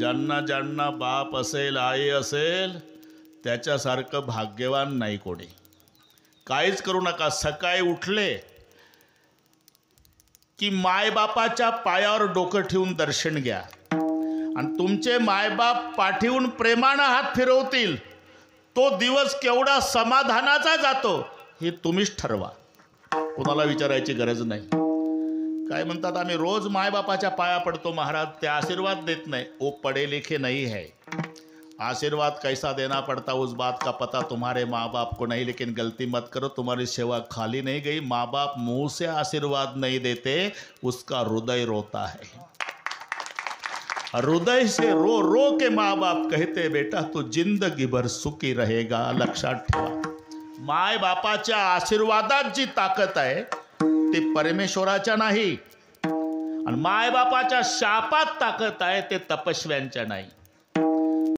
ज्यांना ज्यांना बाप असेल आई असेल त्याच्यासारखं भाग्यवान नाही कोणी. काहीच करू नका. सकाळी उठले की मायबापाच्या पायावर डोकं ठेवून दर्शन घ्या आणि तुमचे मायबाप पाठीवून प्रेमानं हात फिरवतील. तो दिवस केवढा समाधानाचा जातो हे तुम्हीच ठरवा. कोणाला विचारायची गरज नाही. काय म्हणतात, आम्ही रोज मायबापाच्या पाया पडतो महाराज, ते आशीर्वाद देत नाही. ओ पढ़े लिखे नहीं है. आशीर्वाद कैसा देना पड़ता उस बात का पता तुम्हारे माँ बाप को नहीं, लेकिन गलती मत करो, तुम्हारी सेवा खाली नहीं गई. माँ बाप मुंह से आशीर्वाद नहीं देते, उसका हृदय रोता है. हृदय से रो रो के माँ बाप कहते बेटा तू जिंदगी भर सुखी रहेगा. लक्षात ठेवा, माय बापाच्या आशीर्वादात जी ताकद आहे ती परमेश्वराच्या नाही, आणि माय बापाच्या शापात ताकद आहे ते तपस्व्यांच्या नाही.